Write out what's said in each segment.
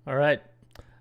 All right.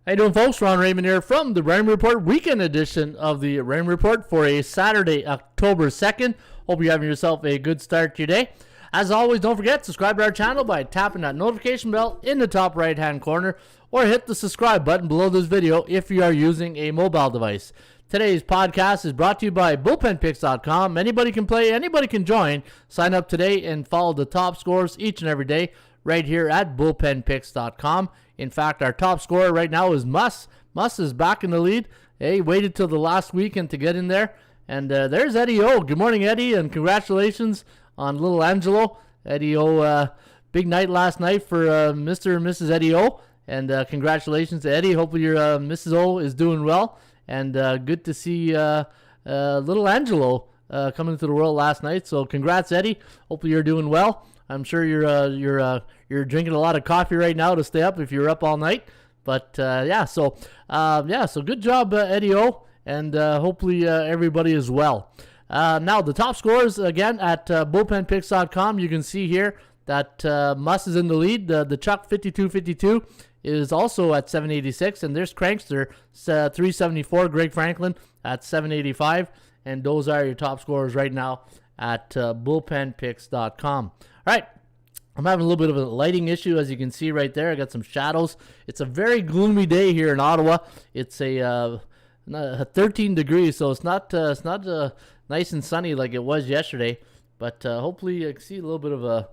How you doing, folks? Ron Raymond here from the Raymond Report, weekend edition of the Raymond Report for a Saturday, October 2nd. Hope you're having yourself a good start to your day. As always, don't forget, subscribe to our channel by tapping that notification bell in the top right-hand corner, or hit the subscribe button below this video if you are using a mobile device. Today's podcast is brought to you by bullpenpicks.com. Anybody can play, anybody can join. Sign up today and follow the top scores each and every day right here at bullpenpicks.com. In fact, our top scorer right now is Muss. Muss is back in the lead. He waited till the last weekend to get in there. And there's Eddie O. Good morning, Eddie, and congratulations on little Angelo. Eddie O, big night last night for Mr. and Mrs. Eddie O. And congratulations to Eddie. Hopefully your Mrs. O is doing well. And good to see little Angelo coming into the world last night. So congrats, Eddie. Hopefully you're doing well. I'm sure you're drinking a lot of coffee right now to stay up if you're up all night. But so good job, Eddie O, and hopefully everybody is well. Now the top scores again at bullpenpicks.com. You can see here that Muss is in the lead. The Chuck 5252 is also at 786, and there's Crankster 374. Greg Franklin at 785, and those are your top scorers right now at bullpenpicks.com. All right, I'm having a little bit of a lighting issue, as you can see right there. I got some shadows. It's a very gloomy day here in Ottawa. It's a 13 degrees, so it's not nice and sunny like it was yesterday. But hopefully you can see a little bit of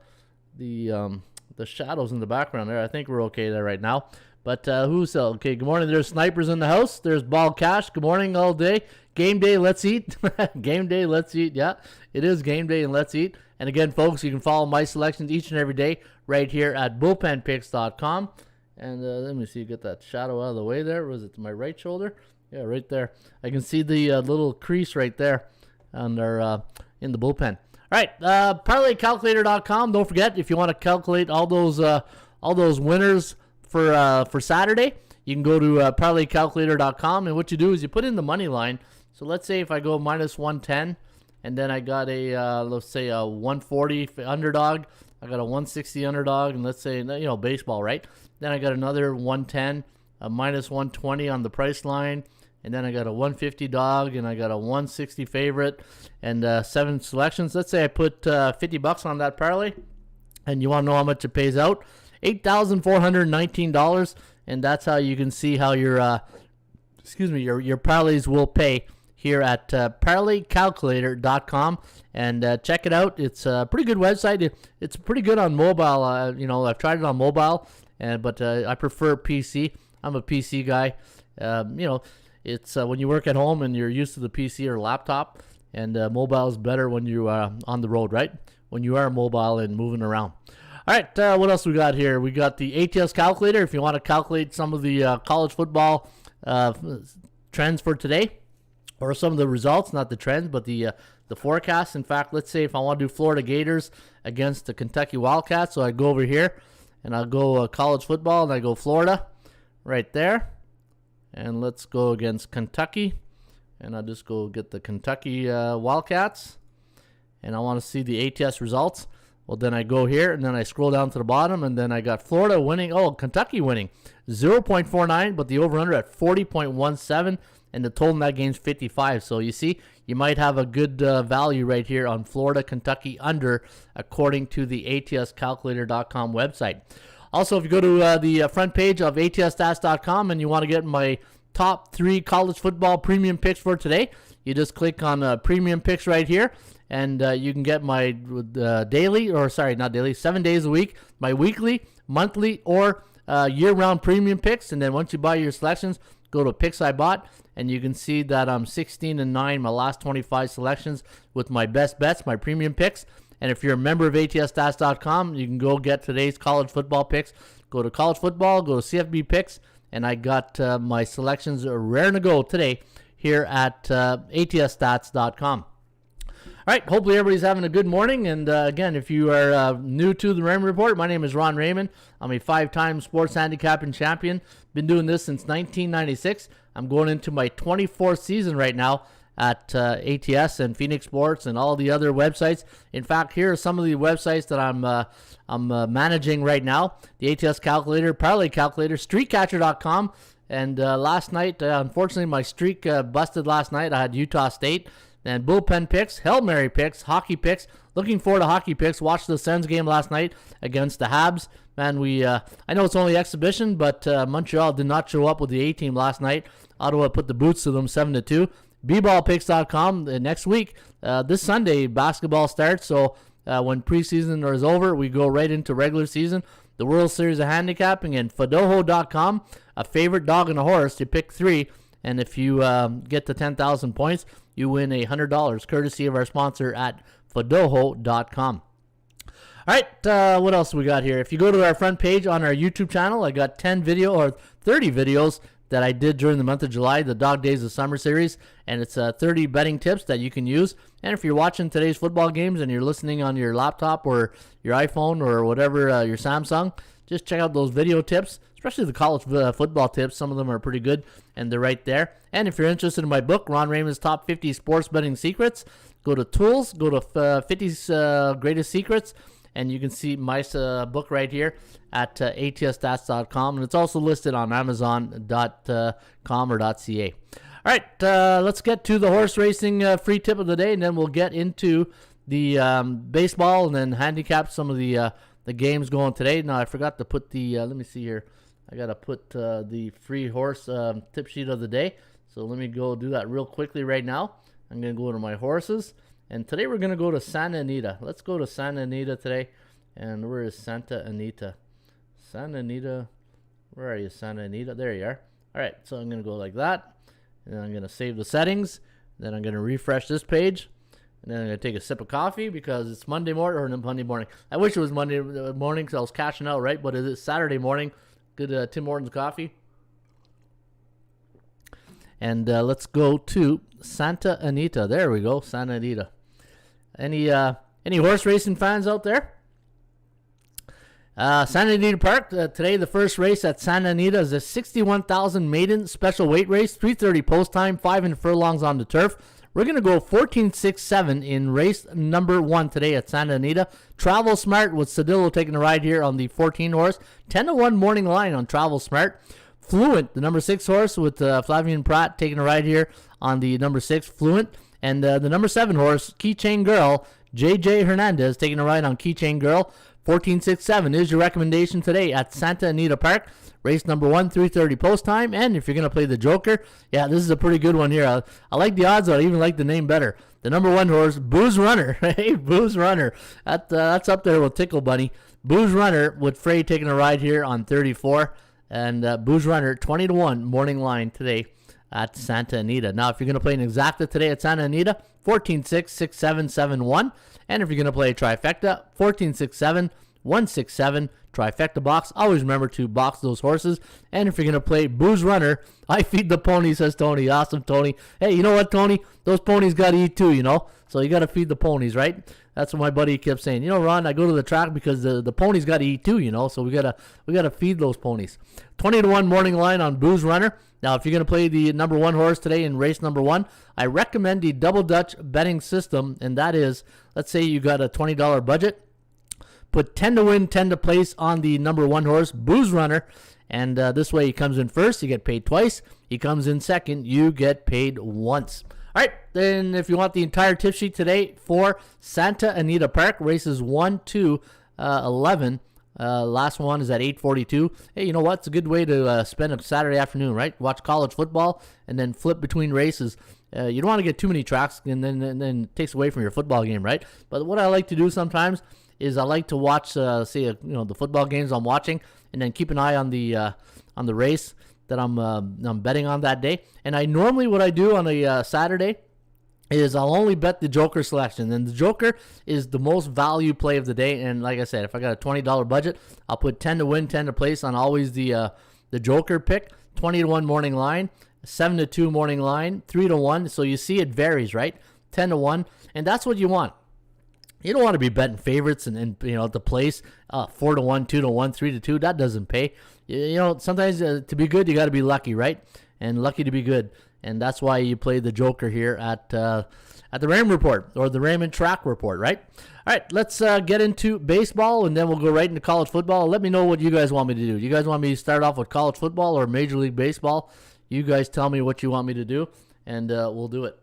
the shadows in the background there. I think we're okay there right now. But who's okay? Good morning. There's Snipers in the house. There's Ball Cash. Good morning all day. Game day, let's eat. Game day, let's eat. Yeah, it is game day and let's eat. And again, folks, you can follow my selections each and every day right here at bullpenpicks.com. And let me see, get that shadow out of the way there. Was it to my right shoulder? Yeah, right there. I can see the little crease right there under in the bullpen. All right, parlaycalculator.com. Don't forget, if you want to calculate all those winners for Saturday, you can go to parlaycalculator.com, and what you do is you put in the money line. So let's say if I go minus 110, and then I got a let's say a 140 underdog, I got a 160 underdog, and let's say baseball, right? Then I got another 110, a minus 120 on the price line, and then I got a 150 dog, and I got a 160 favorite, and 7 selections. Let's say I put $50 on that parlay, and you want to know how much it pays out? $8,419, and that's how you can see how your parlays will pay here at parlaycalculator.com, and check it out. It's a pretty good website. It's pretty good on mobile. I've tried it on mobile, but I prefer PC. I'm a PC guy. It's when you work at home and you're used to the PC or laptop, and mobile is better when you are on the road, right? When you are mobile and moving around. All right, what else we got here? We got the ATS calculator. If you want to calculate some of the college football trends for today, or some of the results, not the trends, but the forecast. In fact, let's say if I want to do Florida Gators against the Kentucky Wildcats, so I go over here and I'll go college football, and I go Florida right there. And let's go against Kentucky, and I'll just go get the Kentucky Wildcats, and I want to see the ATS results. Well, then I go here, and then I scroll down to the bottom, and then I got Florida winning. Oh, Kentucky winning 0.49, but the over-under at 40.17, and the total in that game is 55. So you see, you might have a good value right here on Florida, Kentucky under, according to the ATScalculator.com website. Also, if you go to the front page of ATSstats.com and you want to get my top 3 college football premium picks for today, you just click on premium picks right here, and you can get my daily, or sorry, not daily, 7 days a week, my weekly, monthly, or year-round premium picks. And then once you buy your selections, go to picks I bought, and you can see that I'm 16-9 my last 25 selections with my best bets, my premium picks. And if you're a member of ATSstats.com, you can go get today's college football picks. Go to college football, go to CFB picks, and I got my selections raring to go today here at ATSstats.com. All right, hopefully everybody's having a good morning. And again, if you are new to the Raymond Report, my name is Ron Raymond. I'm a 5-time sports handicapping champion. Been doing this since 1996. I'm going into my 24th season right now at ATS and Phoenix Sports and all the other websites. In fact, here are some of the websites that I'm managing right now. The ATS calculator, parlay calculator, streetcatcher.com. And last night, unfortunately, my streak busted last night. I had Utah State. And bullpen picks, Hail Mary picks, hockey picks. Looking forward to hockey picks. Watched the Sens game last night against the Habs. Man, I know it's only exhibition, but Montreal did not show up with the A-team last night. Ottawa put the boots to them 7-2. bballpicks.com next week. This Sunday, basketball starts. So when preseason is over, we go right into regular season. The World Series of Handicapping and Fodoho.com. A favorite dog and a horse. You pick 3. And if you get to 10,000 points, you win $100, courtesy of our sponsor at Fodoho.com. All right, what else we got here? If you go to our front page on our YouTube channel, I got 30 videos that I did during the month of July, the Dog Days of Summer series, and it's 30 betting tips that you can use. And if you're watching today's football games and you're listening on your laptop or your iPhone or whatever, your Samsung, just check out those video tips, especially the college football tips. Some of them are pretty good, and they're right there. And if you're interested in my book, Ron Raymond's Top 50 Sports Betting Secrets, go to Tools, go to 50's Greatest Secrets, and you can see my book right here at atstats.com. And it's also listed on amazon.com or .ca. All right, let's get to the horse racing free tip of the day, and then we'll get into the baseball and then handicap some of the games going today. Now, I forgot to put the, let me see here. I got to put the free horse tip sheet of the day. So let me go do that real quickly right now. I'm going to go to my horses. And today we're going to go to Santa Anita. Let's go to Santa Anita today. And where is Santa Anita? Santa Anita. Where are you, Santa Anita? There you are. All right, so I'm going to go like that. And then I'm going to save the settings. Then I'm going to refresh this page. And then I'm going to take a sip of coffee because it's Monday morning, or Monday morning. I wish it was Monday morning because I was cashing out, right? But it is Saturday morning. Good Tim Hortons coffee. And let's go to Santa Anita. There we go, Santa Anita. Any horse racing fans out there? Santa Anita Park, today the first race at Santa Anita is a 61,000 maiden special weight race, 3:30 post time, 5 furlongs on the turf. We're going to go 14-6-7 in race number 1 today at Santa Anita. Travel Smart with Cedillo taking a ride here on the 14 horse. 10-1 morning line on Travel Smart. Fluent, the number 6 horse with Flavian Pratt taking a ride here on the number 6 Fluent. And the number 7 horse, Keychain Girl, JJ Hernandez taking a ride on Keychain Girl. 14-6-7 is your recommendation today at Santa Anita Park. Race number 1, 3:30 post time. And if you're going to play the Joker, yeah, this is a pretty good one here. I like the odds. I even like the name better. The number 1 horse, Booze Runner. Hey, Booze Runner. That's up there with Tickle Bunny. Booze Runner with Frey taking a ride here on 34. And Booze Runner, 20-1 morning line today at Santa Anita. Now, if you're going to play an exacta today at Santa Anita, 14-6, 6-7, 7-1. And if you're going to play a trifecta, 14-6-7, 1-6-7, trifecta box. Always remember to box those horses. And if you're going to play Booze Runner, I feed the pony, says Tony. Awesome, Tony. Hey, you know what, Tony? Those ponies got to eat too, you know? So you got to feed the ponies, right? That's what my buddy kept saying. You know, Ron, I go to the track because the ponies got to eat too, you know? So we gotta feed those ponies. 20-1 morning line on Booze Runner. Now, if you're going to play the number 1 horse today in race number 1, I recommend the Double Dutch betting system, and that is, let's say you got a $20 budget. Put 10 to win, 10 to place on the number 1 horse, Booze Runner. And this way he comes in first, you get paid twice. He comes in second, you get paid once. All right, then if you want the entire tip sheet today for Santa Anita Park, races 1 to 11. Last one is at 8:42. Hey, you know what? It's a good way to spend a Saturday afternoon, right? Watch college football and then flip between races. You don't want to get too many tracks and then it takes away from your football game, right? But what I like to do sometimes is I like to watch, the football games I'm watching, and then keep an eye on the race that I'm betting on that day. And what I do on a Saturday is I'll only bet the Joker selection. And the Joker is the most value play of the day. And like I said, if I got a $20 budget, I'll put 10 to win, 10 to place on always the Joker pick. 20-1 morning line, 7-2 morning line, 3-1. So you see it varies, right? 10-1, and that's what you want. You don't want to be betting favorites and the place 4-1, 2-1, 3-2. That doesn't pay. Sometimes to be good, you got to be lucky, right? And lucky to be good. and that's why you play the Joker here at the Raymond Report, or the Raymond Track Report, right? All right, let's get into baseball, and then we'll go right into college football. Let me know what you guys want me to do. You guys want me to start off with college football or Major League Baseball? You guys tell me what you want me to do, and we'll do it.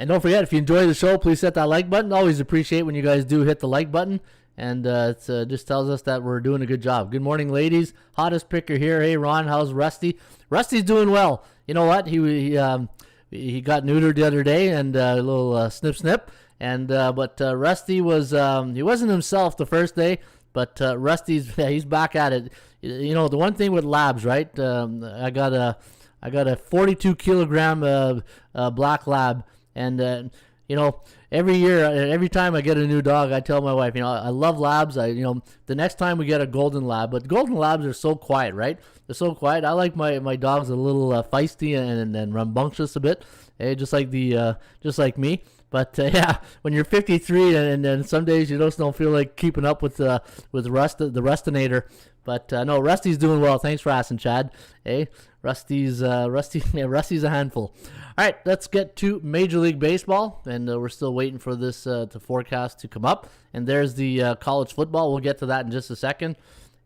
And don't forget, if you enjoy the show, please hit that like button. Always appreciate when you guys do hit the like button. And it just tells us that we're doing a good job. Good morning, ladies. Hottest picker here. Hey, Ron, how's Rusty? Rusty's doing well. You know what? He got neutered the other day, and a little snip. And but Rusty was he wasn't himself the first day, but he's back at it. You know, the one thing with labs, right? I got a 42 kilogram black lab. And, you know, every year, every time I get a new dog, I tell my wife, you know, I love labs. The next time we get a golden lab, but golden labs are so quiet, right? They're so quiet. I like my dogs a little feisty and rambunctious a bit, just like me. But yeah, when you're 53 and some days you just don't feel like keeping up with the Rustinator. But no, Rusty's doing well. Thanks for asking, Chad. Hey, Rusty's a handful. All right, let's get to Major League Baseball, and we're still waiting for this to forecast to come up. And there's the college football. We'll get to that in just a second.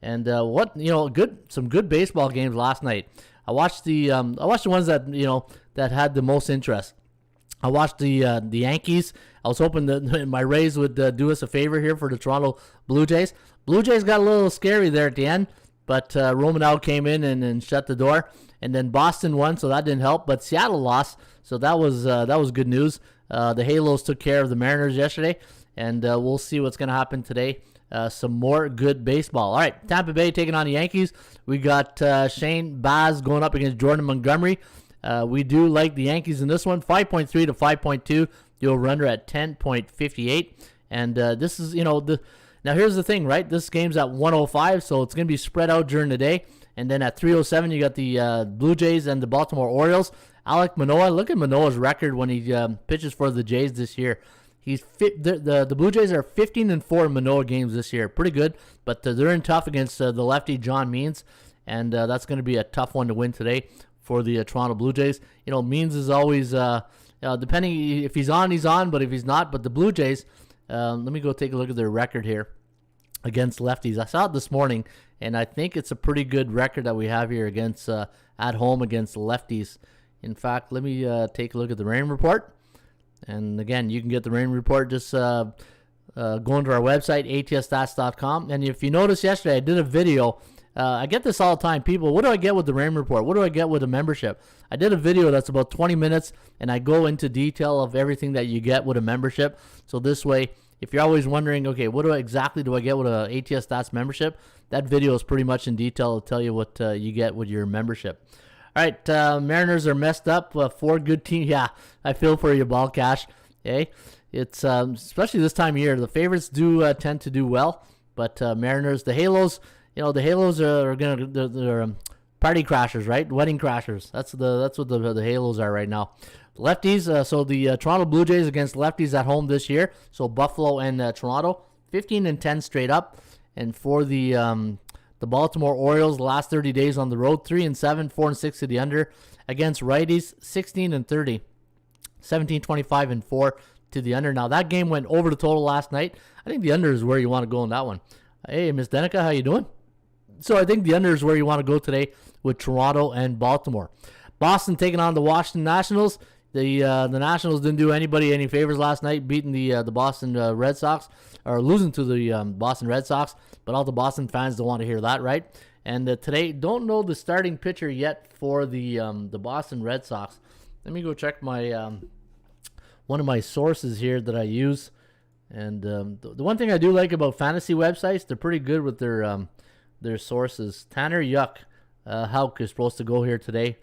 And some good baseball games last night. I watched the ones that had the most interest. I watched the Yankees. I was hoping that my Rays would do us a favor here for the Toronto Blue Jays. Blue Jays got a little scary there at the end, but Romanow came in and shut the door. And then Boston won, so that didn't help. But Seattle lost, so that was good news. The Halos took care of the Mariners yesterday, and we'll see what's going to happen today. Some more good baseball. All right, Tampa Bay taking on the Yankees. We got Shane Baz going up against Jordan Montgomery. We do like the Yankees in this one, 5.3 to 5.2. You'll run at 10.58. And this is, now here's the thing, right? This game's at 105, so it's going to be spread out during the day. And then at 3:07, you got the Blue Jays and the Baltimore Orioles. Alek Manoah, look at Manoah's record when he pitches for the Jays this year. The Blue Jays are 15-4 in Manoah games this year. Pretty good, but they're in tough against the lefty John Means, and that's going to be a tough one to win today for the Toronto Blue Jays. Means is always, depending if he's on, but if he's not. But the Blue Jays, let me go take a look at their record here against lefties. I saw it this morning, and I think it's a pretty good record that we have here against at home against lefties. In fact, let me take a look at the rain report. And again, you can get the rain report just going to our website, atsstats.com. And if you noticed yesterday, I did a video. I get this all the time. People, what do I get with the rain report? What do I get with a membership? I did a video that's about 20 minutes, and I go into detail of everything that you get with a membership. So this way, if you're always wondering, okay, what exactly do I get with a ATS Stats membership? That video is pretty much in detail to tell you what you get with your membership. All right, Mariners are messed up. 4 good teams. Yeah, I feel for you, Ball Cash. Okay, it's especially this time of year. The favorites do tend to do well, but Mariners, the Halos, the Halos are they're party crashers, right? Wedding crashers. That's what the Halos are right now. Lefties. So the Toronto Blue Jays against lefties at home this year. So Buffalo and Toronto, 15-10 straight up, and for the Baltimore Orioles, the last 30 days on the road, 3-7, 4-6 to the under. Against righties, 16-30, 17-25-4 to the under. Now that game went over the total last night. I think the under is where you want to go in that one. Hey, Miss Denica, how you doing? So I think the under is where you want to go today with Toronto and Baltimore. Boston taking on the Washington Nationals. The Nationals didn't do anybody any favors last night, beating the Boston Red Sox, or losing to the Boston Red Sox. But all the Boston fans don't want to hear that, right? And today, don't know the starting pitcher yet for the Boston Red Sox. Let me go check my one of my sources here that I use. And the one thing I do like about fantasy websites, they're pretty good with their sources. Tanner Houck is supposed to go here today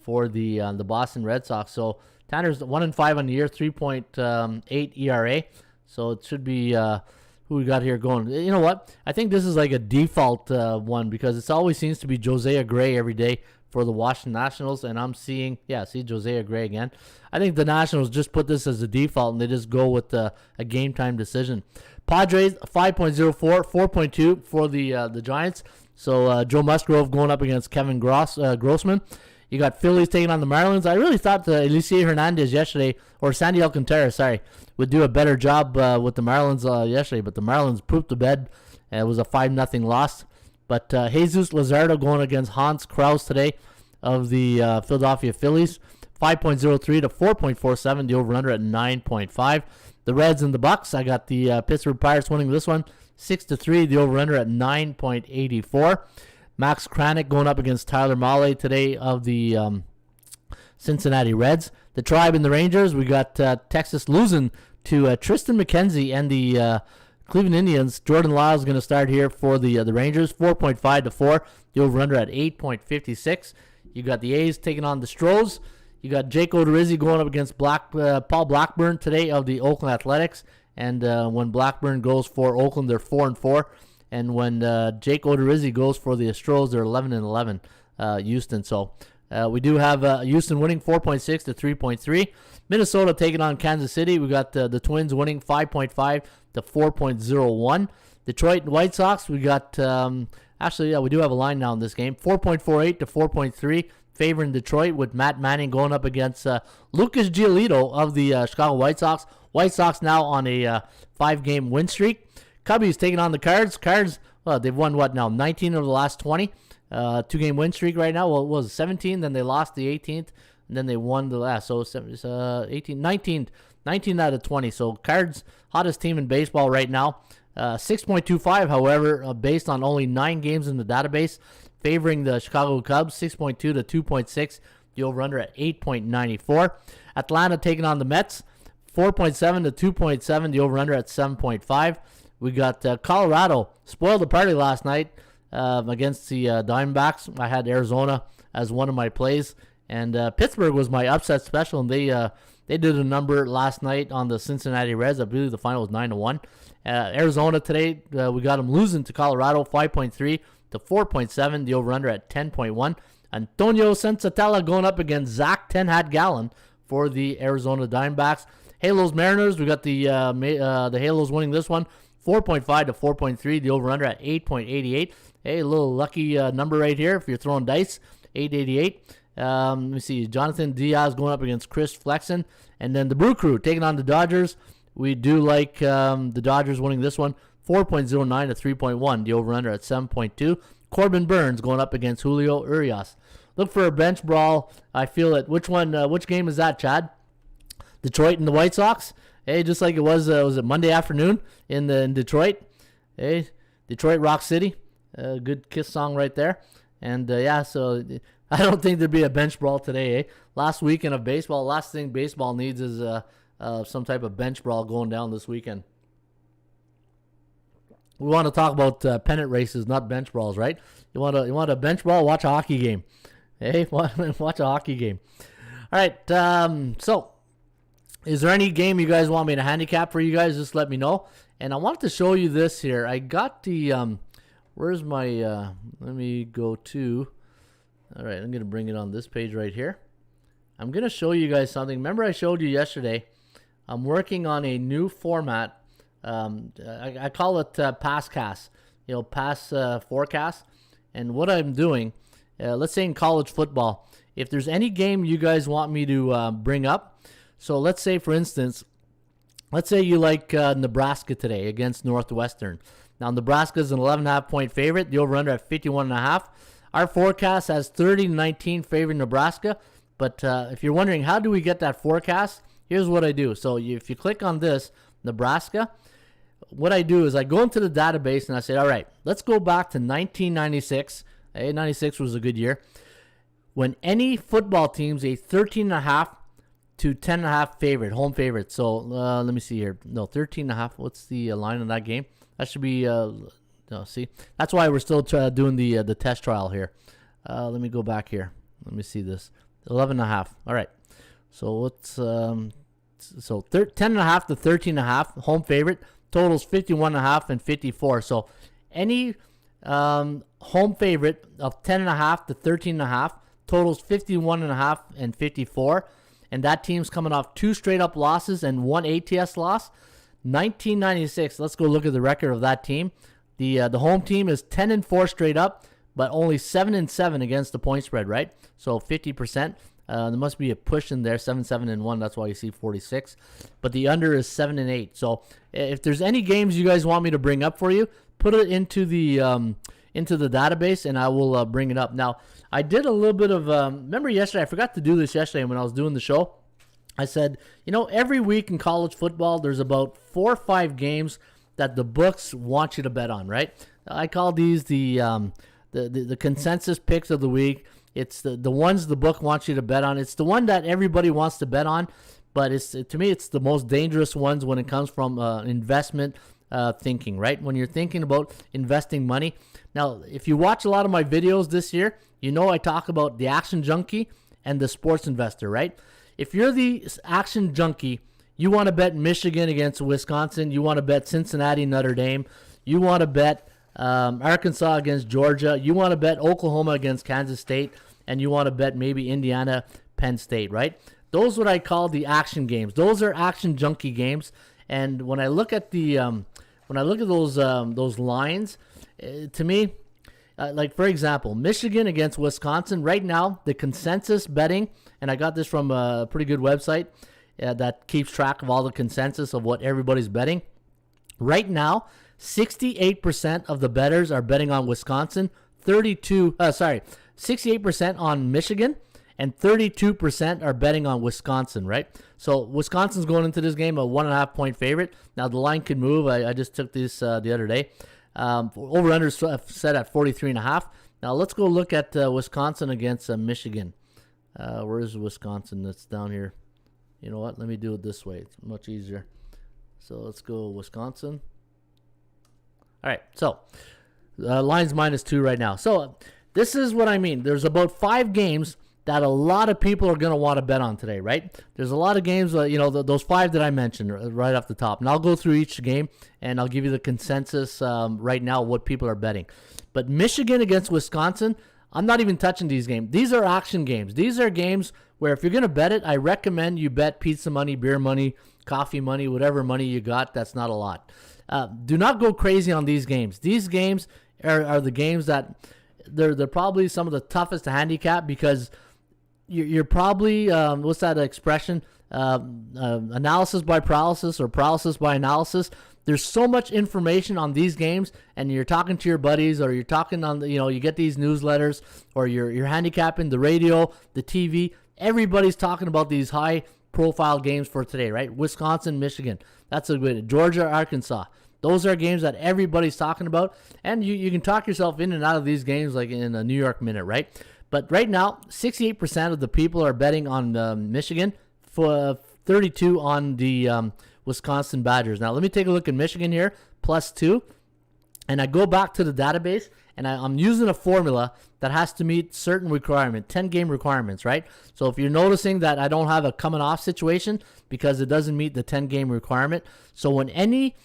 for the Boston Red Sox. So Tanner's 1-5 on the year, 3.8 ERA. So it should be who we got here going. You know what? I think this is like a default one because it always seems to be Josiah Gray every day for the Washington Nationals. And I'm seeing, see Josiah Gray again. I think the Nationals just put this as a default and they just go with a game time decision. Padres 5.04, 4.2 for the Giants. So Joe Musgrove going up against Kevin Grossman. You got Phillies taking on the Marlins. I really thought Eliseo Hernandez yesterday, or Sandy Alcantara, sorry, would do a better job with the Marlins yesterday, but the Marlins pooped the bed. It was a 5-0 loss. But Jesus Luzardo going against Hans Kraus today of the Philadelphia Phillies. 5.03 to 4.47, the over-under at 9.5. The Reds and the Bucks, I got the Pittsburgh Pirates winning this one, 6-3, the over-under at 9.84. Max Kranick going up against Tyler Mahle today of the Cincinnati Reds. The Tribe and the Rangers, we got Texas losing to Tristan McKenzie and the Cleveland Indians. Jordan Lyles going to start here for the Rangers, 4.5 to 4, the over-under at 8.56. You got the A's taking on the Stros. You got Jake Odorizzi going up against Paul Blackburn today of the Oakland Athletics. And when Blackburn goes for Oakland, they're 4-4. And when Jake Odorizzi goes for the Astros, they're 11-11. Houston. So we do have Houston winning 4.6 to 3.3. Minnesota taking on Kansas City. We got the Twins winning 5.5 to 4.01. Detroit White Sox. We got we do have a line now in this game. 4.48 to 4.3. Favoring Detroit with Matt Manning going up against Lucas Giolito of the Chicago White Sox. White Sox now on a 5-game win streak. Cubbies taking on the Cards. Cards, well, they've won what now? 19 of the last 20. 2-game win streak right now. Well, it was 17, then they lost the 18th, and then they won the last. So 19 out of 20. So Cards, hottest team in baseball right now. 6.25, however, based on only 9 games in the database, favoring the Chicago Cubs, 6.2 to 2.6. The over-under at 8.94. Atlanta taking on the Mets, 4.7 to 2.7. The over-under at 7.5. We got Colorado. Spoiled the party last night against the Diamondbacks. I had Arizona as one of my plays. And Pittsburgh was my upset special, and they did a number last night on the Cincinnati Reds. I believe the final was 9-1. Arizona today, we got them losing to Colorado, 5.3 to 4.7. The over-under at 10.1. Antonio Sensatella going up against Zach Ten-Hat Gallen for the Arizona Diamondbacks. Halos Mariners, we got the Halos winning this one, 4.5 to 4.3. The over-under at 8.88. Hey, a little lucky number right here if you're throwing dice, 888. Let me see. Jonathan Diaz going up against Chris Flexen. And then the Brew Crew taking on the Dodgers. We do like the Dodgers winning this one, 4.09 to 3.1. The over-under at 7.2. Corbin Burns going up against Julio Urias. Look for a bench brawl. I feel it. Which game is that, Chad? Detroit and the White Sox? Hey, just like it was it Monday afternoon in Detroit? Hey, Detroit Rock City. Good Kiss song right there. And so I don't think there'd be a bench brawl today. Last weekend of baseball, last thing baseball needs is some type of bench brawl going down this weekend. We want to talk about pennant races, not bench brawls, right? You want a bench brawl? Watch a hockey game. Hey, watch a hockey game. All right. So, is there any game you guys want me to handicap for you guys? Just let me know. And I wanted to show you this here. I got the where's my? Let me go to. All right, I'm gonna bring it on this page right here. I'm gonna show you guys something. Remember, I showed you yesterday. I'm working on a new format. I call it PassCast, pass forecast. And what I'm doing, let's say in college football, if there's any game you guys want me to bring up, so let's say, for instance, let's say you like Nebraska today against Northwestern. Now, Nebraska is an 11.5 point favorite. The over-under at 51.5. Our forecast has 30-19 favoring Nebraska. But if you're wondering, how do we get that forecast? Here's what I do. So if you click on this, Nebraska, what I do is I go into the database and I say, all right, let's go back to 1996. 96 was a good year. When any football team's a 13.5 to 10.5 favorite, home favorite. So let me see here. No, 13.5. What's the line on that game? That should be, see. That's why we're still doing the test trial here. Let me go back here. Let me see this. 11.5. All right. So what's 10.5 to 13.5 home favorite, totals 51.5 and 54. So any home favorite of 10.5 to 13.5 totals 51.5 and 54, and that team's coming off 2 straight up losses and 1 ATS loss. 1996. Let's go look at the record of that team. The home team is 10-4 straight up. but only 7-7 against the point spread, right? So 50%. There must be a push in there, 7-7-1. That's why you see 46. But the under is 7-8. So if there's any games you guys want me to bring up for you, put it into the database, and I will bring it up. Now, I did a little bit of remember yesterday. I forgot to do this yesterday when I was doing the show. I said, every week in college football, there's about 4 or 5 games that the books want you to bet on, right? I call these the consensus picks of the week. It's the ones the book wants you to bet on. It's the one that everybody wants to bet on, but to me, it's the most dangerous ones when it comes from investment thinking, right? When you're thinking about investing money. Now, if you watch a lot of my videos this year, I talk about the action junkie and the sports investor, right? If you're the action junkie, you want to bet Michigan against Wisconsin. You want to bet Cincinnati, Notre Dame. You want to bet Arkansas against Georgia. You want to bet Oklahoma against Kansas State. And you want to bet maybe Indiana, Penn State, right? Those are what I call the action games. Those are action junkie games. And when I look at those lines, to me, like for example, Michigan against Wisconsin. Right now, the consensus betting, and I got this from a pretty good website that keeps track of all the consensus of what everybody's betting. Right now, 68% of the bettors are betting on Wisconsin, 68% on Michigan, and 32% are betting on Wisconsin, right? So Wisconsin's going into this game a 1.5 point favorite. Now the line could move. I just took this the other day. Over-under set at 43.5. Now let's go look at Wisconsin against Michigan. Where is Wisconsin? That's down here. You know what? Let me do it this way. It's much easier. So let's go Wisconsin. All right. So line's -2 right now. So this is what I mean. There's about 5 games that a lot of people are going to want to bet on today, right? There's a lot of games, those 5 that I mentioned right off the top. And I'll go through each game, and I'll give you the consensus right now, what people are betting. But Michigan against Wisconsin, I'm not even touching these games. These are action games. These are games where if you're going to bet it, I recommend you bet pizza money, beer money, coffee money, whatever money you got. That's not a lot. Do not go crazy on these games. These games are the games that they're probably some of the toughest to handicap because you're probably, what's that expression? Analysis by paralysis or paralysis by analysis. There's so much information on these games, and you're talking to your buddies, or you're talking on you get these newsletters, or you're handicapping the radio, the TV. Everybody's talking about these high profile games for today, right? Wisconsin, Michigan. That's a good. Georgia, Arkansas. Those are games that everybody's talking about, and you can talk yourself in and out of these games like in a New York minute, right? But right now, 68% of the people are betting on Michigan, for 32 on the Wisconsin Badgers. Now, let me take a look at Michigan here, +2. And I go back to the database, and I'm using a formula that has to meet certain 10-game requirements, right? So if you're noticing that I don't have a coming off situation because it doesn't meet the 10-game requirement. So when any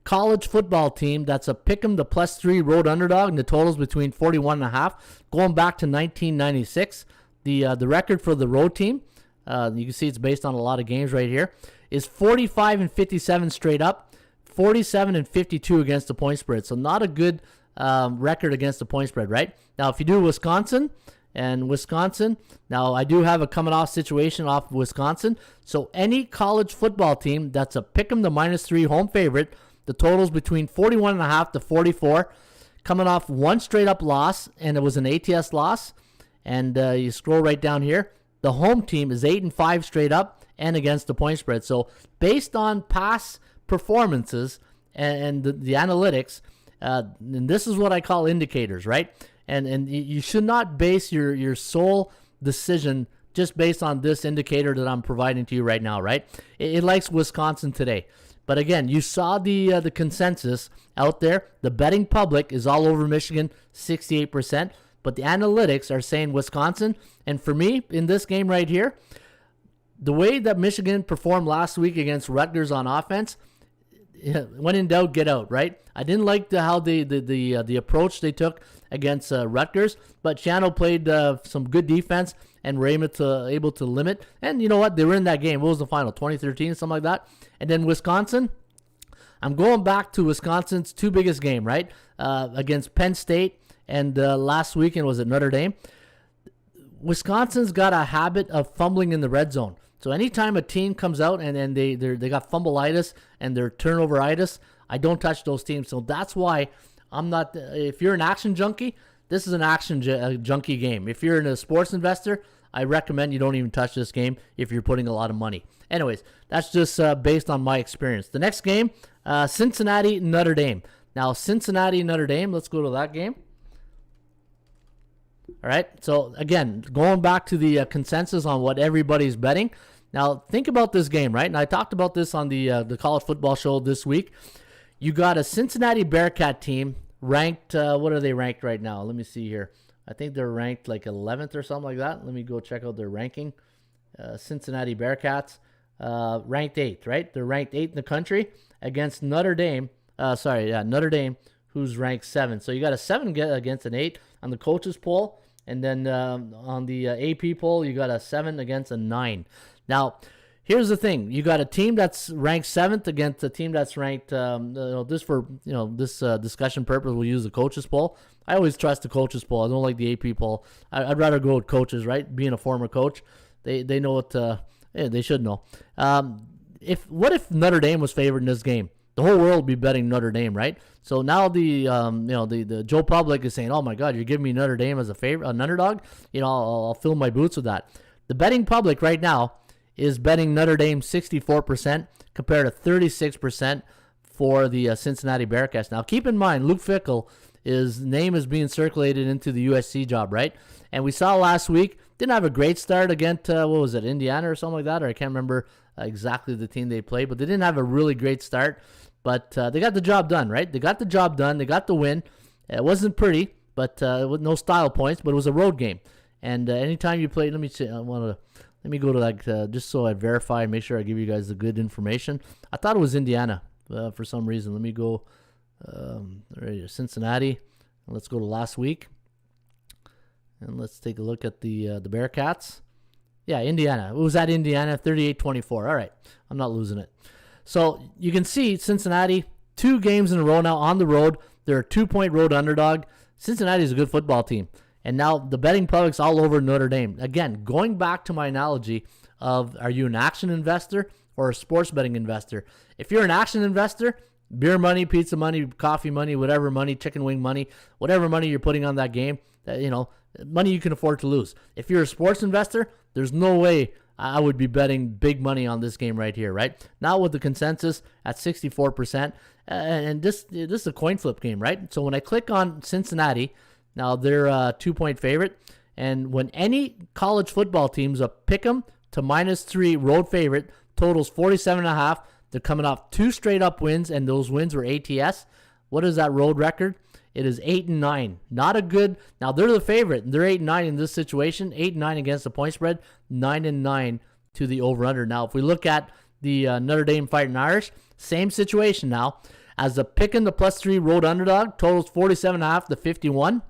college football team that's a pick'em, the +3 road underdog, and the totals between 41.5, going back to 1996, the record for the road team, you can see it's based on a lot of games right here, is 45-57 straight up, 47-52 against the point spread. So not a good record against the point spread, right? Now, if you do Wisconsin, now I do have a coming off situation off of Wisconsin. So any college football team that's a pick'em, the -3 home favorite, the totals between 41.5 to 44, coming off one straight up loss, and it was an ATS loss. And you scroll right down here, the home team is 8-5 straight up and against the point spread. So based on past performances and the analytics, and this is what I call indicators, right? And you should not base your sole decision just based on this indicator that I'm providing to you right now, right? It likes Wisconsin today. But again, you saw the consensus out there. The betting public is all over Michigan, 68%. But the analytics are saying Wisconsin. And for me, in this game right here, the way that Michigan performed last week against Rutgers on offense, when in doubt, get out, right? I didn't like how the approach they took against Rutgers, but Chano played some good defense and were able to limit. And you know what? They were in that game. What was the final? 2013, something like that. And then Wisconsin, I'm going back to Wisconsin's 2 biggest game, right? Against Penn State and last weekend was at Notre Dame. Wisconsin's got a habit of fumbling in the red zone. So anytime a team comes out and they got fumbleitis and they're turnoveritis, I don't touch those teams. So that's why I'm not. If you're an action junkie, this is an action junkie game. If you're a sports investor, I recommend you don't even touch this game if you're putting a lot of money. Anyways, that's just based on my experience. The next game, Cincinnati, Notre Dame. Now, Cincinnati, Notre Dame, let's go to that game. All right, so again, going back to the consensus on what everybody's betting. Now, think about this game, right? And I talked about this on the college football show this week. You got a Cincinnati Bearcat team ranked, what are they ranked right now? Let me see here. I think they're ranked like 11th or something like that. Let me go check out their ranking. Cincinnati Bearcats, ranked 8th, right? They're ranked 8th in the country against Notre Dame. Notre Dame, who's ranked 7th. So you got a 7 against an 8 on the coaches poll. And then on the AP poll, you got a 7 against a 9. Now, here's the thing: you got a team that's ranked 7th against a team that's ranked. This discussion purpose, we'll use the coaches poll. I always trust the coaches poll. I don't like the AP poll. I'd rather go with coaches, right? Being a former coach, they know what they should know. What if Notre Dame was favored in this game? The whole world would be betting Notre Dame, right? So now the Joe Public is saying, "Oh my God, you're giving me Notre Dame as a favorite, an underdog." I'll fill my boots with that. The betting public right now is betting Notre Dame 64% compared to 36% for the Cincinnati Bearcats. Now, keep in mind, Luke Fickell, his name is being circulated into the USC job, right? And we saw last week, didn't have a great start against, Indiana or something like that, or I can't remember exactly the team they played, but they didn't have a really great start. But they got the job done, right? They got the job done. They got the win. It wasn't pretty, but with no style points, but it was a road game. And anytime you play, let me go to that just so I verify and make sure I give you guys the good information. I thought it was Indiana for some reason. Let me go Cincinnati. Let's go to last week. And let's take a look at the Bearcats. Yeah, Indiana. It was at Indiana, 38-24. All right, I'm not losing it. So you can see Cincinnati, 2 games in a row now on the road. They're a 2-point road underdog. Cincinnati is a good football team. And now the betting public's all over Notre Dame. Again, going back to my analogy of, are you an action investor or a sports betting investor? If you're an action investor, beer money, pizza money, coffee money, whatever money, chicken wing money, whatever money you're putting on that game, money you can afford to lose. If you're a sports investor, there's no way I would be betting big money on this game right here, right? Now with the consensus at 64%, and this is a coin flip game, right? So when I click on Cincinnati, now they're a 2-point favorite, and when any college football team's a pick 'em to -3 road favorite, totals 47.5. They're coming off 2 straight up wins, and those wins were ATS. What is that road record? It is 8-9. Not a good. Now they're the favorite. They're 8-9 in this situation. 8-9 against the point spread. 9-9 to the over/under. Now, if we look at the Notre Dame Fighting Irish, same situation now. As the pick in the +3 road underdog, totals 47.5 to 51.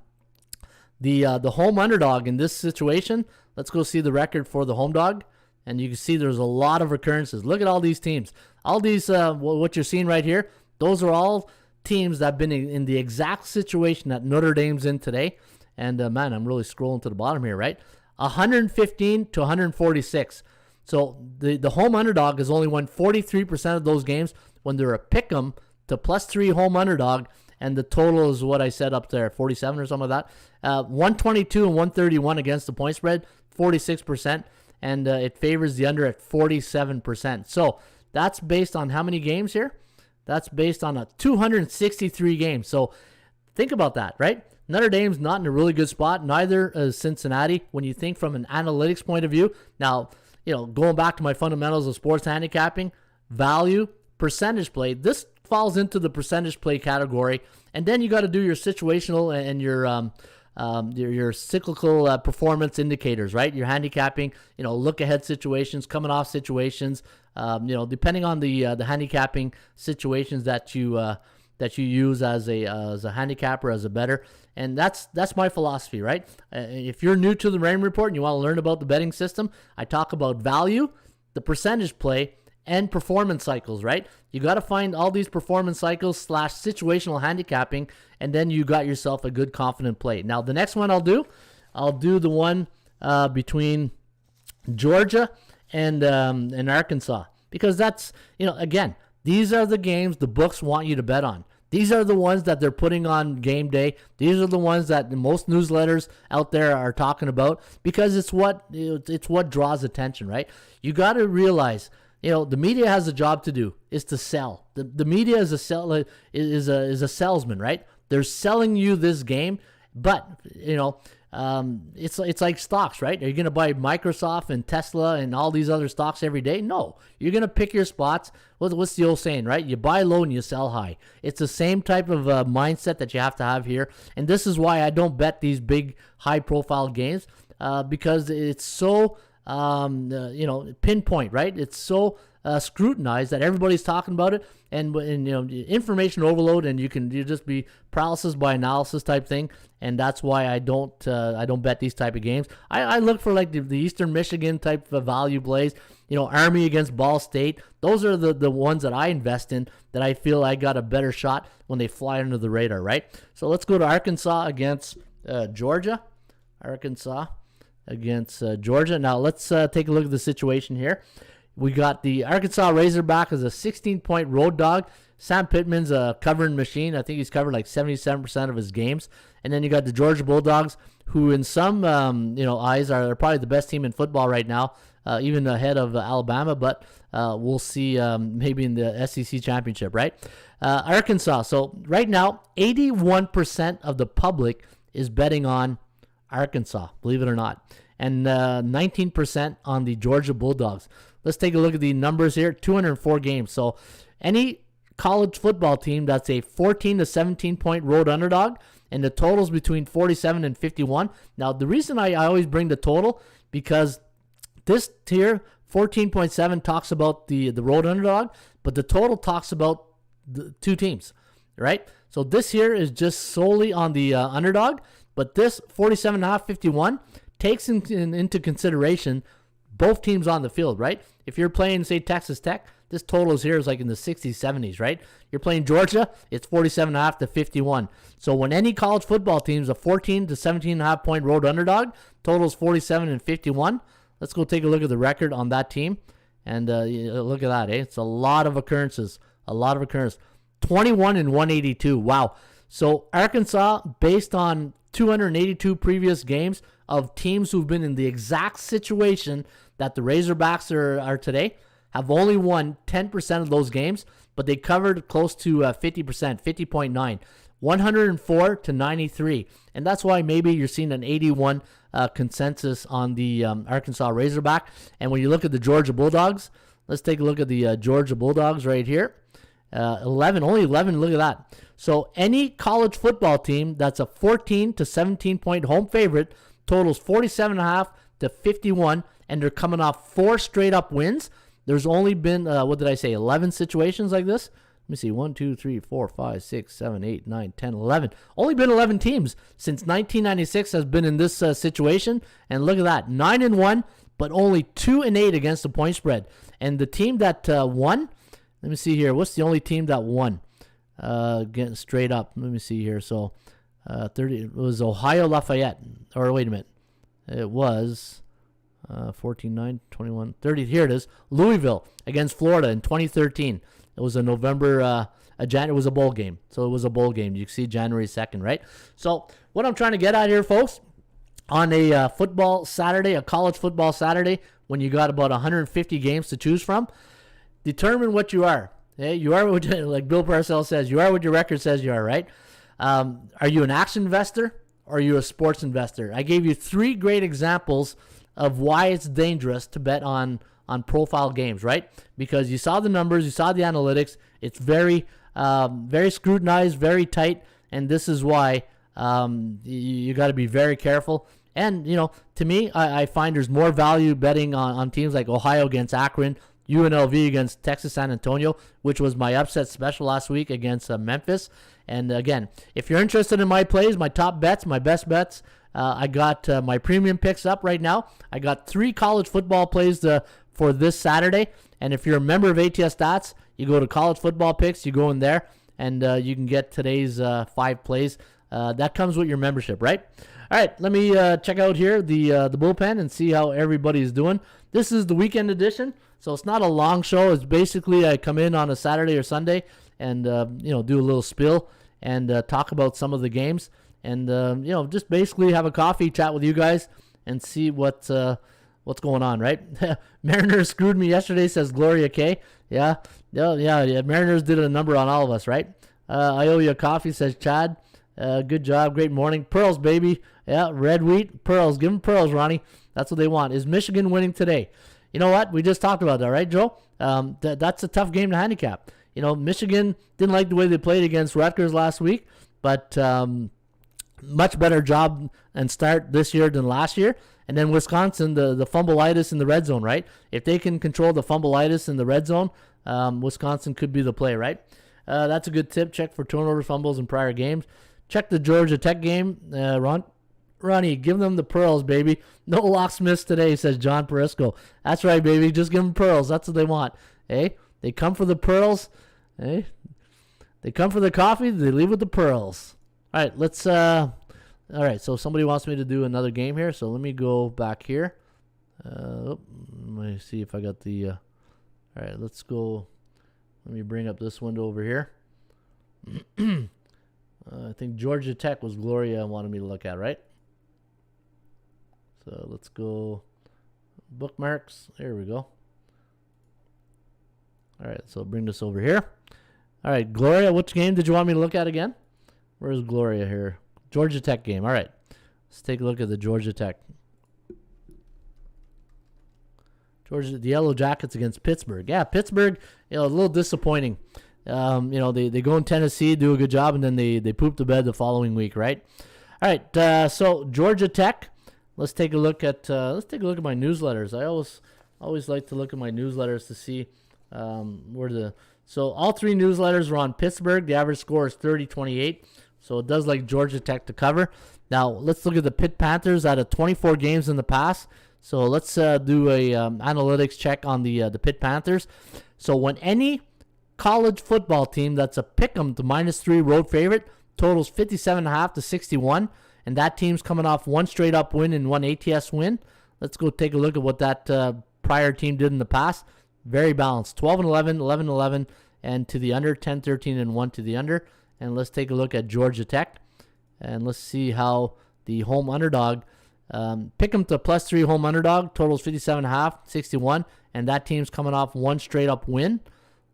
The home underdog in this situation. Let's go see the record for the home dog, and you can see there's a lot of recurrences. Look at all these teams. All these what you're seeing right here. Those are all teams that have been in the exact situation that Notre Dame's in today. And, man, I'm really scrolling to the bottom here, right? 115 to 146. So the home underdog has only won 43% of those games when they're a pick 'em to +3 home underdog. And the total is what I said up there, 47 or something like that. 122 and 131 against the point spread, 46%. And it favors the under at 47%. So that's based on how many games here? That's based on a 263 games. So think about that, right? Notre Dame's not in a really good spot. Neither is Cincinnati when you think from an analytics point of view. Now, going back to my fundamentals of sports handicapping, value, percentage play, this falls into the percentage play category. And then you got to do your situational and your cyclical performance indicators, right? Your handicapping, look ahead situations, coming off situations, depending on the handicapping situations that you use as a handicapper, as a bettor. And that's my philosophy, right? If you're new to the Raymond Report and you want to learn about the betting system, I talk about value, the percentage play, and performance cycles, right? You got to find all these performance cycles / situational handicapping, and then you got yourself a good confident play. Now, the next one I'll do the one between Georgia and Arkansas, because that's, again, these are the games the books want you to bet on. These are the ones that they're putting on game day. These are the ones that most newsletters out there are talking about, because it's what draws attention, right? You got to realize, the media has a job to do, is to sell. The media is a salesman, right? They're selling you this game, but it's like stocks, right? Are you going to buy Microsoft and Tesla and all these other stocks every day? No, you're going to pick your spots. What's the old saying, right? You buy low and you sell high. It's the same type of mindset that you have to have here, and this is why I don't bet these big, high-profile games, because it's so pinpoint, right? It's so scrutinized that everybody's talking about it, and information overload, and you just be paralysis by analysis type thing, and that's why I don't bet these type of games. I look for like the Eastern Michigan type of value plays, Army against Ball State. Those are the ones that I invest in, that I feel I got a better shot when they fly under the radar, right? So let's go to Arkansas against Georgia. Arkansas against Georgia. Now let's take a look at the situation here. We got the Arkansas Razorback as a 16-point road dog. Sam Pittman's a covering machine. I think he's covered like 77% of his games. And then you got the Georgia Bulldogs, who in some eyes are probably the best team in football right now, even ahead of Alabama. But we'll see maybe in the SEC championship, right? Arkansas. So right now, 81% of the public is betting on Arkansas, believe it or not, and 19% on the Georgia Bulldogs. Let's take a look at the numbers here. 204 games. So any college football team that's a 14 to 17 point road underdog, and the total's between 47 and 51. Now, the reason I always bring the total, because this tier 14.7 talks about the road underdog, but the total talks about the two teams, right? So this here is just solely on the underdog, but this 47.5, 51 takes into consideration both teams on the field, right? If you're playing, say, Texas Tech, this total here is like in the 60s, 70s, right? You're playing Georgia, it's 47.5 to 51. So when any college football team is a 14 to 17.5 point road underdog, totals 47 and 51. Let's go take a look at the record on that team. And look at that, eh? It's a lot of occurrences. 21 and 182. Wow. So Arkansas, based on 282 previous games of teams who've been in the exact situation that the Razorbacks are today, have only won 10% of those games, but they covered close to 50%, 50.9, 104 to 93. And that's why maybe you're seeing an 81 consensus on the Arkansas Razorback. And when you look at the Georgia Bulldogs, let's take a look at the Georgia Bulldogs right here. 11, only 11, look at that. So any college football team that's a 14 to 17 point home favorite totals 47.5 to 51, and they're coming off 4 straight up wins. There's only been, 11 situations like this. Let me see, 1, 2, 3, 4, 5, 6, 7, 8, 9, 10, 11. Only been 11 teams since 1996 has been in this situation. And look at that, 9-1, but only 2-8 against the point spread. And the team that won, let me see here. What's the only team that won? Getting straight up. Let me see here. So, 30. It was Ohio Lafayette. Or wait a minute. It was 14, 9, 21, 30. Here it is. Louisville against Florida in 2013. It was a November. It was a bowl game. So it was a bowl game. You can see January 2nd, right? So what I'm trying to get at here, folks, on a football Saturday, a college football Saturday, when you got about 150 games to choose from, determine what you are. Okay? You are what, like Bill Parcells says, you are what your record says you are, right? Are you an action investor or are you a sports investor? I gave you 3 great examples of why it's dangerous to bet on profile games, right? Because you saw the numbers, you saw the analytics. It's very, very scrutinized, very tight, and this is why you got to be very careful. And, to me, I find there's more value betting on teams like Ohio against Akron, UNLV against Texas San Antonio, which was my upset special last week against Memphis. And again, if you're interested in my plays, my top bets, my best bets, I got my premium picks up right now. I got 3 college football plays for this Saturday. And if you're a member of ATS Stats, you go to College Football Picks, you go in there, and you can get today's 5 plays. That comes with your membership, right? All right, let me check out here the bullpen and see how everybody's doing. This is the weekend edition, so it's not a long show. It's basically I come in on a Saturday or Sunday and do a little spill and talk about some of the games and just basically have a coffee, chat with you guys, and see what's going on, right? Mariners screwed me yesterday, says Gloria K. Yeah. Mariners did a number on all of us, right? I owe you a coffee, says Chad. Good job. Great morning. Pearls, baby. Yeah, red wheat. Pearls. Give them pearls, Ronnie. That's what they want. Is Michigan winning today? You know what? We just talked about that, right, Joe? That's a tough game to handicap. Michigan didn't like the way they played against Rutgers last week, but much better job and start this year than last year. And then Wisconsin, the fumbleitis in the red zone, right? If they can control the fumbleitis in the red zone, Wisconsin could be the play, right? That's a good tip. Check for turnover fumbles in prior games. Check the Georgia Tech game. Ronnie, give them the pearls, baby. No locksmiths today, says John Perisco. That's right, baby. Just give them pearls. That's what they want. Hey, they come for the pearls. Hey, they come for the coffee. They leave with the pearls. All right, let's. All right, so somebody wants me to do another game here, so let me go back here. Let me see if I got the. All right, let's go. Let me bring up this window over here. I think Georgia Tech was Gloria wanted me to look at, right? So let's go bookmarks. There we go. All right, so bring this over here. All right, Gloria, which game did you want me to look at again? Where's Gloria here? Georgia Tech game. All right, let's take a look at the Georgia Tech. The Yellow Jackets against Pittsburgh. Yeah, Pittsburgh, a little disappointing. They go in Tennessee, do a good job, and then they poop the bed the following week, right? All right, so Georgia Tech. Let's take a look at my newsletters. I always like to look at my newsletters to see so all 3 newsletters are on Pittsburgh. The average score is 30-28, so it does like Georgia Tech to cover. Now let's look at the Pitt Panthers out of 24 games in the past. So let's do a analytics check on the Pitt Panthers. So when any college football team that's a pick'em to -3 road favorite totals 57.5 to 61, and that team's coming off 1 straight up win and 1 ATS win. Let's go take a look at what that prior team did in the past. Very balanced. 12-11, 11-11, and to the under. 10-13 and 1 to the under. And let's take a look at Georgia Tech, and let's see how the home underdog. Pick them to +3 home underdog, totals 57.5, 61, and that team's coming off 1 straight up win.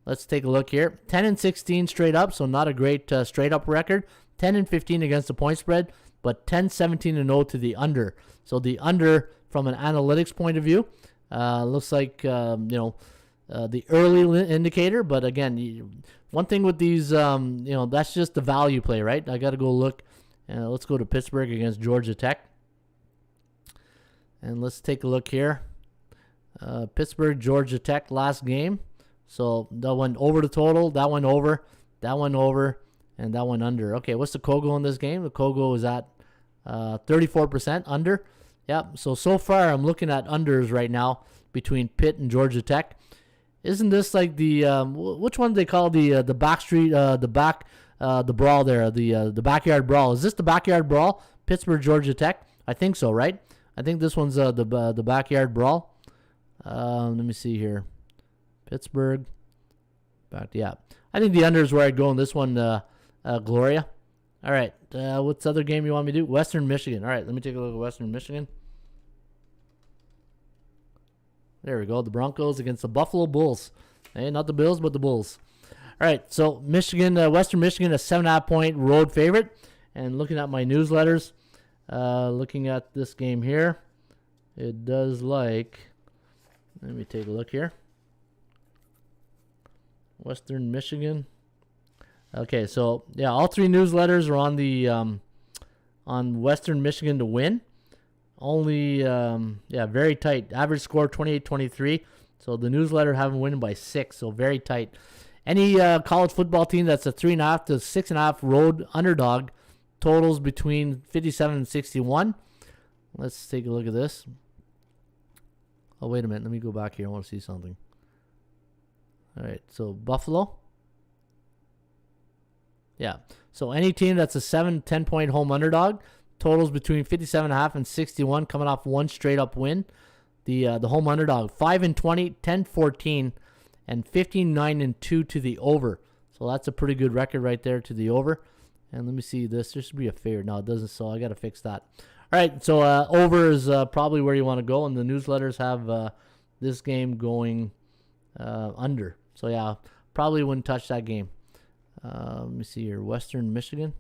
Let's take a look here. 10-16 straight up, so not a great straight up record. 10-15 against the point spread, but 10-17-0 to the under. So the under, from an analytics point of view, looks like the early indicator. But again, one thing with these, that's just the value play, right? I got to go look. Let's go to Pittsburgh against Georgia Tech. And let's take a look here. Pittsburgh, Georgia Tech last game. So that went over the total. That went over. That went over. And that went under. Okay, what's the Kogo in this game? The Kogo is at 34% under. Yep. So far I'm looking at unders right now between Pitt and Georgia Tech. Isn't this like the which one do they call the backstreet the brawl there, the backyard brawl? Is this the backyard brawl? Pittsburgh, Georgia Tech? I think so, right? I think this one's the backyard brawl. Let me see here. Pittsburgh. Yeah. I think the under is where I'd go in this one, Gloria. All right. What's the other game you want me to do? Western Michigan. All right. Let me take a look at Western Michigan. There we go. The Broncos against the Buffalo Bulls. Hey, not the Bills, but the Bulls. All right. So Michigan, Western Michigan, a 7.5-point road favorite. And looking at my newsletters, looking at this game here, it does like. Let me take a look here. Western Michigan. Okay, so yeah, all 3 newsletters are on the on Western Michigan to win. Only very tight. Average score 28-23. So the newsletter having winning by 6, so very tight. Any college football team that's a 3.5 to 6.5 road underdog totals between 57 and 61. Let's take a look at this. Oh, wait a minute. Let me go back here. I want to see something. All right, so Buffalo. Yeah, so any team that's a 7-10 point home underdog, totals between 57.5 and 61, coming off one straight up win. The home underdog 5-20, 10-14, and 15-9-2 to the over. So that's a pretty good record right there to the over. And let me see this. There should be a favorite. No, it doesn't. So I got to fix that. All right, so over is probably where you want to go, and the newsletters have this game going under. So yeah, probably wouldn't touch that game. Let me see here. Western Michigan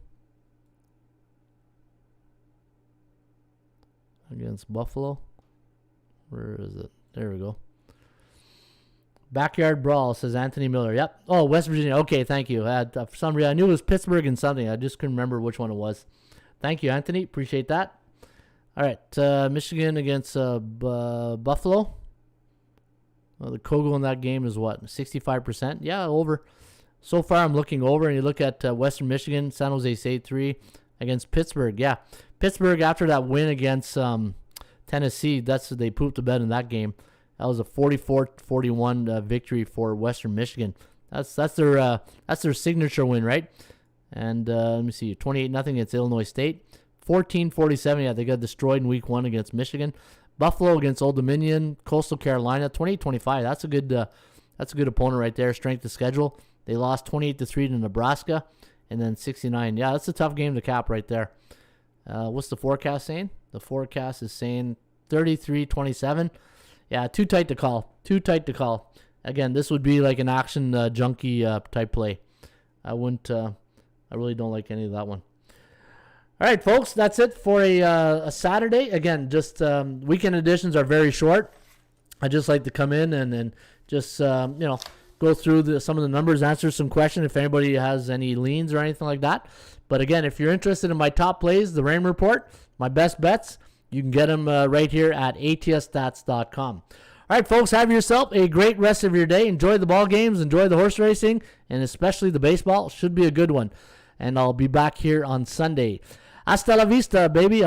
against Buffalo. Where is it? There we go. Backyard Brawl, says Anthony Miller. Yep. Oh, West Virginia. Okay, thank you. For some reason, I knew it was Pittsburgh and something. I just couldn't remember which one it was. Thank you, Anthony. Appreciate that. All right. Michigan against Buffalo. Well, the Kogo in that game is what? 65%? Yeah, over. So far, I'm looking over, and you look at Western Michigan, San Jose State 3 against Pittsburgh. Yeah, Pittsburgh, after that win against Tennessee, they pooped the bed in that game. That was a 44-41 victory for Western Michigan. That's their signature win, right? And let me see, 28-0 against Illinois State. 14-47, yeah, they got destroyed in week 1 against Michigan. Buffalo against Old Dominion, Coastal Carolina, 28-25. That's a good opponent right there. Strength of schedule. They lost 28-3 to Nebraska, and then 69. Yeah, that's a tough game to cap right there. What's the forecast saying? The forecast is saying 33-27. Yeah, too tight to call. Too tight to call. Again, this would be like an action junkie type play. I really don't like any of that one. All right, folks, that's it for a Saturday. Again, just weekend editions are very short. I just like to come in and just go through some of the numbers, answer some questions if anybody has any leans or anything like that. But again, if you're interested in my top plays, the Rain Report, my best bets, you can get them right here at atsstats.com. All right, folks, have yourself a great rest of your day. Enjoy the ball games, enjoy the horse racing, and especially the baseball. Should be a good one. And I'll be back here on Sunday. Hasta la vista, baby.